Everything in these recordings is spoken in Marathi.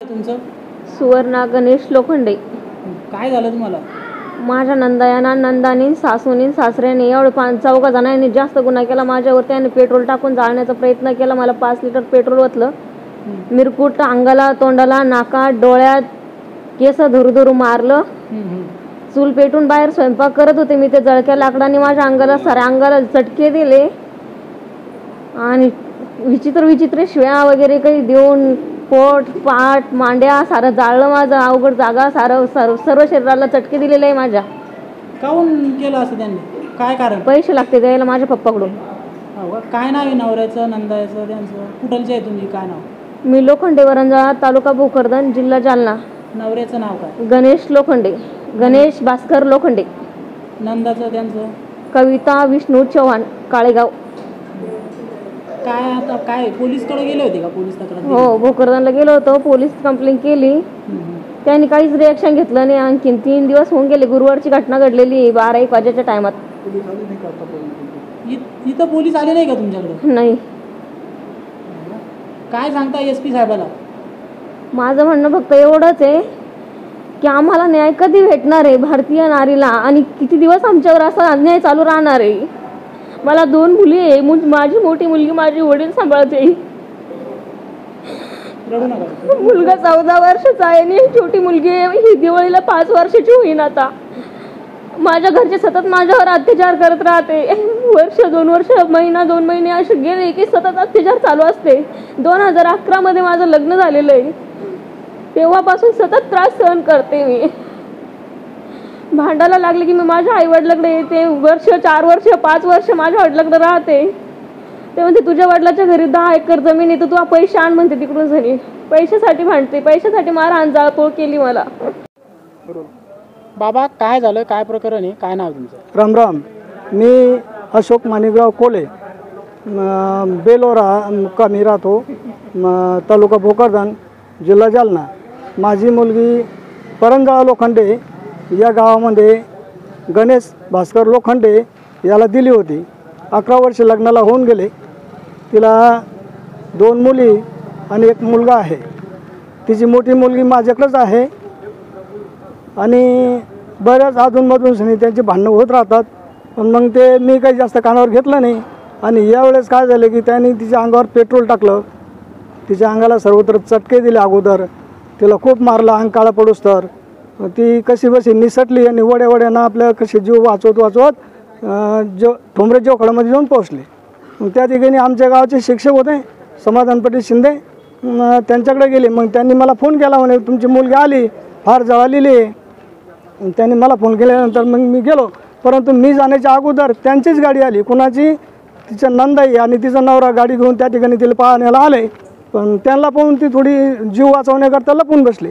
तुमचं? सुवर्णा गणेश लोखंडे. काय झालं तुम्हाला? माझ्या नंदानी सासूनी सासऱ्याने एवढे 5-4 जणांनी जास्त गुन्हा केला माझ्यावर. त्याने पेट्रोल टाकून जाळण्याचा प्रयत्न केला. मला 5 लिटर पेट्रोल ओतलं. मिरकूट अंगाला, तोंडाला, नाकात, डोळ्यात, केस धरू मारलं. चूल पेटून बाहेर स्वयंपाक करत होते मी. ते जळक्या लाकडाने माझ्या अंगाला, साऱ्या अंगाला चटके दिले आणि विचित्र शिव्या वगैरे काही देऊन पोट, पाठ, मांड्या सारं जाळलं माझं. अवघड जागा सर्व शरीराला चटके दिलेले आहे माझ्या. काऊन केलं असं त्यांनी? काय कारण? पैसे लागते द्यायला माझ्या पप्पाकडून. काय नाव आहे नवऱ्याचं, नंदाचं, त्यांचं? कुठलचे आहे तुम्ही? काय नाव? मी लोखंडे, वरंजा, तालुका भोकरदन, जिल्हा जालना. नवऱ्याचं नाव काय? गणेश लोखंडे, गणेश भास्कर लोखंडे. नंदाचं, त्यांचं? कविता विष्णू चव्हाण, काळेगाव. काय आता काय पोलीसकडे गेले होते का? पोलीस तक्रार? हो, भोकरदनला गेलो होतो. पोलीस कंप्लेंट केली. त्यांनी काहीच रिॲक्शन घेतलं नाही. आणखीन 3 दिवस होऊन गेले. गुरुवारची घटना घडलेली 12-1 वाजेच्या टायमात. इथं पोलीस आले नाही का तुमच्याकडे? नाही. काय सांगता SP साहेबाला? माझं म्हणणं फक्त एवढंच आहे की आम्हाला न्याय कधी भेटणार आहे भारतीय नारीला, आणि किती दिवस आमच्यावर असा अन्याय चालू राहणार आहे. मला 2 मुली आहे. माझी मोठी मुलगी माझे वडील सांभाळते. मुलगा 14 वर्षाचा आहे आणि छोटी मुलगी ही दिवाळीला 5 वर्षाची होईन आता. माझ्या घरचे सतत माझ्यावर अत्याचार करत राहते. वर्ष 2 वर्ष, महिना 2 महिने असे गेले की सतत अत्याचार चालू असते. 2011 मध्ये माझं लग्न झालेलं आहे. तेव्हापासून सतत त्रास सहन करते मी. भांडायला लागले की मी माझ्या आई वडिलांकडे येते. 4 वर्ष 5 वर्ष माझ्या वडिलांकडे राहते. ते म्हणते तुझ्या वडिलाच्या घरी 10 एकर जमीन आहे तर तू पैसे आण म्हणते तिकडून घरी. पैशासाठी भांडते. पैशासाठी मारहाण जाळपोळ केली मला. बाबा काय झालं? काय प्रकरण आहे? काय नाव तुमचं? राम राम. मी अशोक माणिकराव कोले, बेलोरा मुक्कामी राहतो, तालुका भोकरदन, जिल्हा जालना. माझी मुलगी परंजा लोखंडे या गावामध्ये गणेश भास्कर लोखंडे याला दिली होती. 11 वर्ष लग्नाला होऊन गेले. तिला 2 मुली आणि 1 मुलगा आहे. तिची मोठी मुलगी माझ्याकडेच आहे आणि बऱ्याच अधूनमधून त्यांची भांडणं होत राहतात. पण मग ते मी काही जास्त कानावर घेतलं नाही. आणि यावेळेस काय झालं की त्यांनी तिच्या अंगावर पेट्रोल टाकलं. तिच्या अंगाला सर्वत्र चटके दिले. अगोदर तिला खूप मारलं, अंग काळा पडूस तर. ती कशी बशी निसटली आणि वड्यानं आपल्या कशी जीव वाचवत ठोंबरे जोखडामध्ये जाऊन पोहोचले. मग त्या ठिकाणी आमच्या गावाचे शिक्षक होते समाधान पाटील शिंदे, त्यांच्याकडे गेले. मग त्यांनी मला फोन केला, म्हणे तुमची मुलगी आली, फार जळालेली आहे. त्यांनी मला फोन केल्यानंतर मग मी गेलो. परंतु मी जाण्याच्या अगोदर त्यांचीच गाडी आली. कुणाची? तिच्या नंदाई आणि तिचा नवरा गाडी घेऊन त्या ठिकाणी तिला पाहण्याला आले. पण त्यांना पाहून ती थोडी जीव वाचवण्याकरता लपून बसली.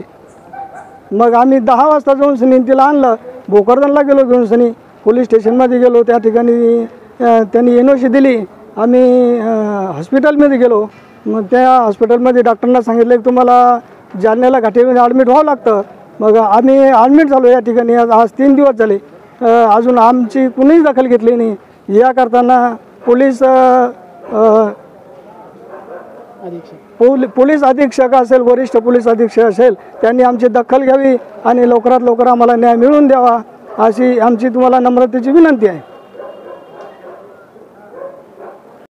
मग आम्ही 10 वाजता जाऊन सनी तिला आणलं. भोकरदनला गेलो घेऊन सनी. पोलीस स्टेशनमध्ये गेलो. त्या ठिकाणी त्यांनी NOC दिली. आम्ही हॉस्पिटलमध्ये गेलो. मग त्या हॉस्पिटलमध्ये डॉक्टरांना सांगितलं की तुम्हाला जालन्याला घाटीमध्ये ॲडमिट व्हावं लागतं. मग आम्ही ॲडमिट झालो या ठिकाणी. आज 3 दिवस झाले. अजून आमची कुणीच दखल घेतली नाही. या करताना पोलीस अधीक्षक असेल, वरिष्ठ पोलीस अधीक्षक असेल, त्यांनी आमची दखल घ्यावी आणि लवकरात लवकर आम्हाला न्याय मिळवून द्यावा अशी आमची तुम्हाला नम्रतेची विनंती आहे.